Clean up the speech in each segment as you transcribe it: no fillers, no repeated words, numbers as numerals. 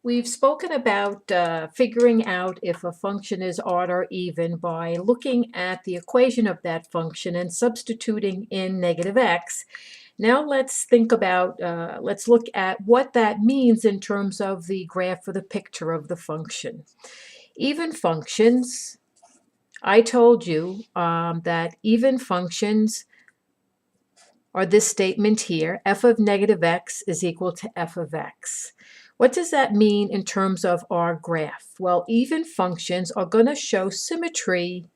We've spoken about figuring out if a function is odd or even by looking at the equation of that function and substituting in negative x. Now let's let's look at what that means in terms of the graph or the picture of the function. Even functions, I told you that even functions are this statement here, f of negative x is equal to f of x. What does that mean in terms of our graph? Well, even functions are going to show symmetry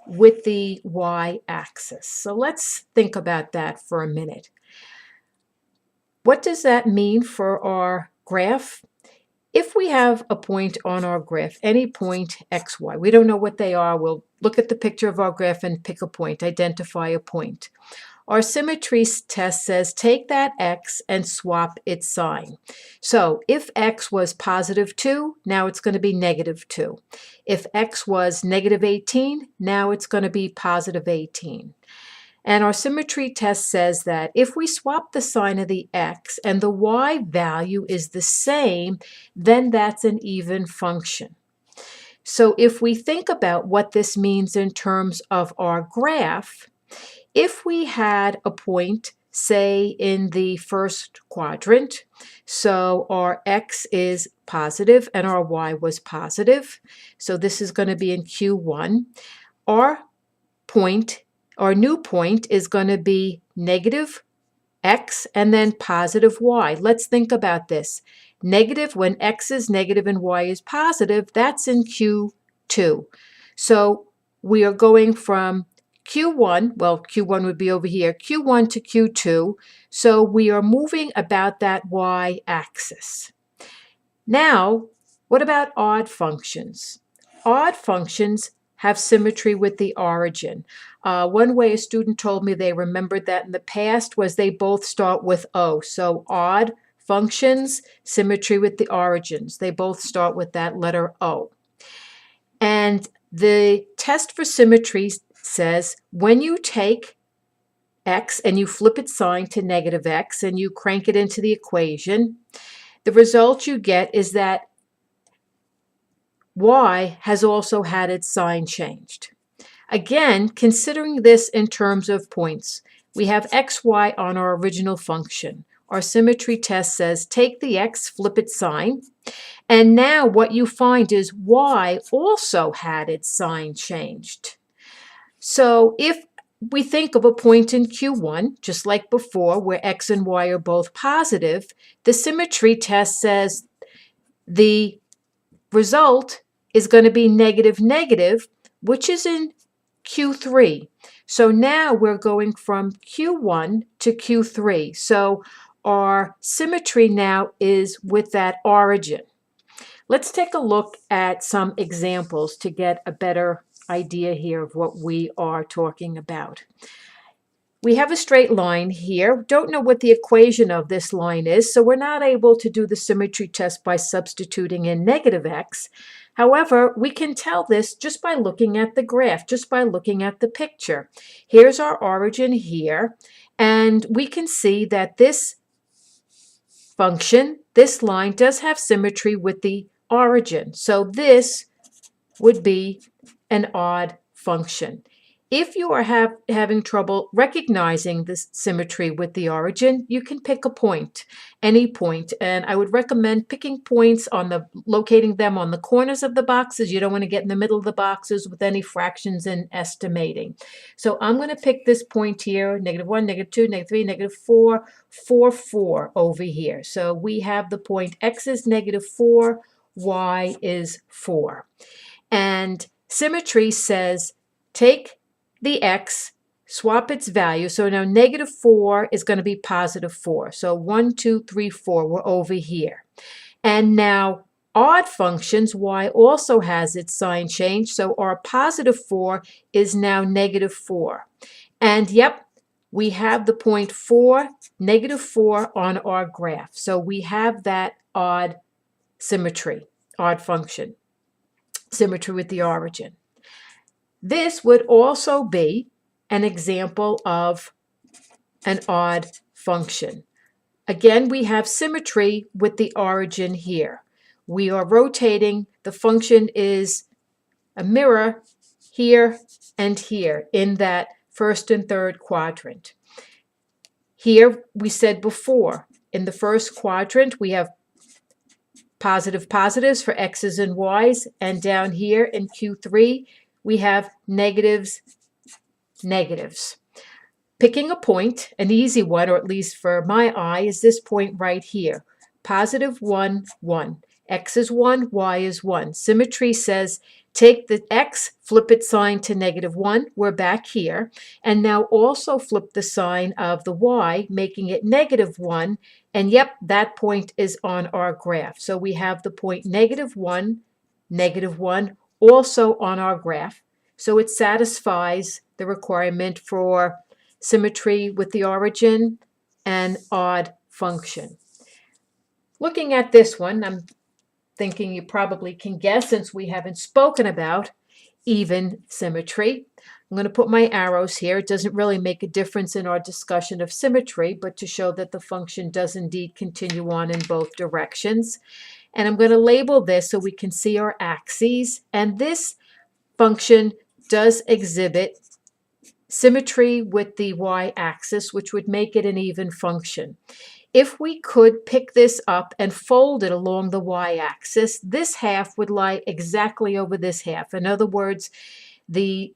with the y-axis. So let's think about that for a minute. What does that mean for our graph? If we have a point on our graph, any point xy, we don't know what they are, we'll look at the picture of our graph and pick a point, identify a point. Our symmetry test says take that x and swap its sign. So if x was positive 2, now it's going to be negative 2. If x was negative 18, now it's going to be positive 18. And our symmetry test says that if we swap the sign of the x and the y value is the same, then that's an even function. So if we think about what this means in terms of our graph, if we had a point, say, in the first quadrant, so our x is positive and our y was positive, so this is going to be in Q1, our new point is going to be negative x and then positive y. Let's think about this. Negative, when x is negative and y is positive, that's in Q2. So we are going from Q1, well, Q1 would be over here, Q1 to Q2, so we are moving about that y-axis. Now, what about odd functions? Odd functions have symmetry with the origin. One way a student told me they remembered that in the past was they both start with O. So odd functions, symmetry with the origins. They both start with that letter O. And the test for symmetry says when you take x and you flip its sign to negative x and you crank it into the equation, the result you get is that y has also had its sign changed. Again, considering this in terms of points, we have xy on our original function. Our symmetry test says take the x, flip its sign, and now what you find is y also had its sign changed. So if we think of a point in Q1, just like before, where x and y are both positive, the symmetry test says the result is going to be negative, negative, which is in Q3. So now we're going from Q1 to Q3. So our symmetry now is with that origin. Let's take a look at some examples to get a better idea here of what we are talking about. We have a straight line here. Don't know what the equation of this line is, so we're not able to do the symmetry test by substituting in negative x. However, we can tell this just by looking at the graph, just by looking at the picture. Here's our origin here, and we can see that this function, this line, does have symmetry with the origin. So this would be an odd function. If you are having trouble recognizing this symmetry with the origin, you can pick a point, any point, and I would recommend picking points locating them on the corners of the boxes. You don't want to get in the middle of the boxes with any fractions and estimating. So I'm going to pick this point here, -1, -2, -3, -4, 4, 4 over here. So we have the point x is -4, y is 4. And symmetry says take the x, swap its value. So now -4 is going to be +4. So 1, 2, 3, 4, we're over here. And now odd functions, y also has its sign changed. So our +4 is now -4. And yep, we have the point 4, -4 on our graph. So we have that odd symmetry, odd function, symmetry with the origin. This would also be an example of an odd function. Again, we have symmetry with the origin here. We are rotating. The function is a mirror here and here in that first and third quadrant. Here we said before, in the first quadrant, we have positive positives for x's and y's, and down here in Q3, we have negatives, negatives. Picking a point, an easy one, or at least for my eye, is this point right here. Positive 1, 1. X is 1, Y is 1. Symmetry says take the X, flip its sign to negative 1. We're back here. And now also flip the sign of the Y, making it negative 1. And yep, that point is on our graph. So we have the point negative 1, also on our graph. So it satisfies the requirement for symmetry with the origin and odd function. Looking at this one, I'm thinking you probably can guess, since we haven't spoken about even symmetry. I'm going to put my arrows here. It doesn't really make a difference in our discussion of symmetry, but to show that the function does indeed continue on in both directions. And I'm going to label this so we can see our axes. And this function does exhibit symmetry with the y-axis, which would make it an even function. If we could pick this up and fold it along the y-axis, this half would lie exactly over this half. In other words, the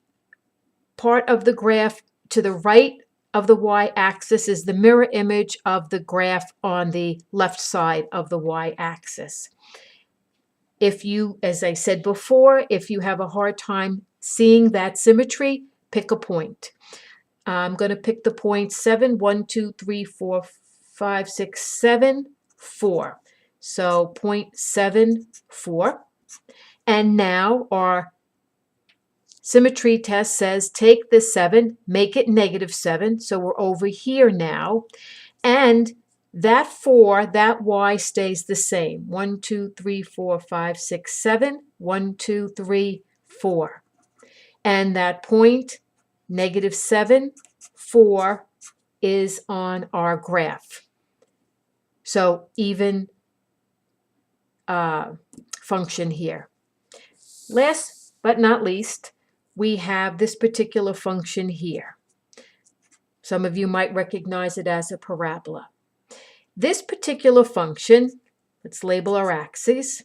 part of the graph to the right of the y-axis is the mirror image of the graph on the left side of the y-axis. If you, as I said before, if you have a hard time seeing that symmetry, pick a point. I'm going to pick the point 7, 1, 2, 3, 4, 5, 6, 7, 4. So 0.74. And now our symmetry test says take the 7, make it negative 7. So we're over here now. And that 4, that y stays the same. 1, 2, 3, 4, 5, 6, 7. 1, 2, 3, 4. And that point, negative 7, 4, is on our graph. So even function here. Last but not least, we have this particular function here. Some of you might recognize it as a parabola. This particular function, let's label our axes.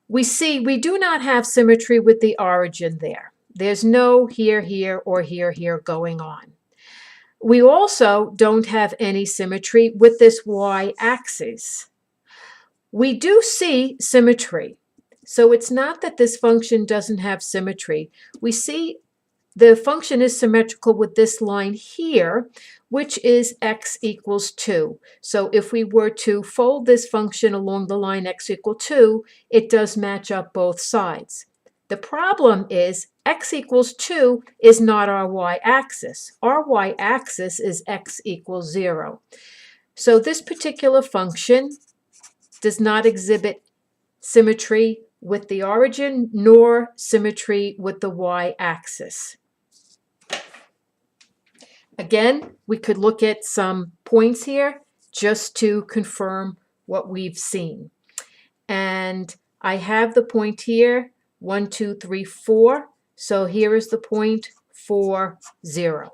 We see we do not have symmetry with the origin there. There's no here, here, or here, here going on. We also don't have any symmetry with this y-axis. We do see symmetry. So it's not that this function doesn't have symmetry. We see the function is symmetrical with this line here, which is x equals 2. So if we were to fold this function along the line x equal 2, it does match up both sides. The problem is x equals 2 is not our y-axis. Our y-axis is x equals 0. So this particular function does not exhibit symmetry with the origin nor symmetry with the y-axis. Again, we could look at some points here just to confirm what we've seen. And I have the point here, 1, 2, 3, 4. So here is the point 4, 0.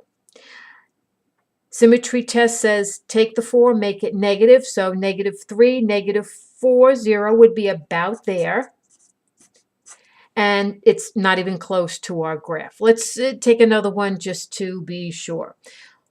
Symmetry test says take the 4, make it negative. So negative 3, negative 4, 0 would be about there. And it's not even close to our graph. Let's take another one just to be sure.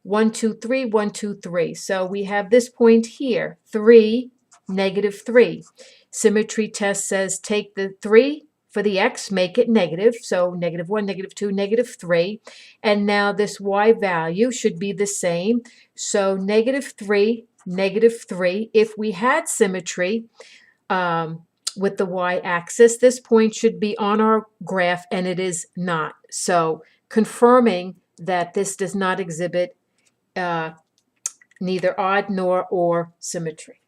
1, 2, 3, 1, 2, 3. So we have this point here, 3, negative 3. Symmetry test says take the 3 for the x, make it negative. So negative 1, negative 2, negative 3. And now this y value should be the same. So negative 3, negative 3. If we had symmetry, with the y-axis, this point should be on our graph, and it is not. So confirming that this does not exhibit neither odd nor or symmetry.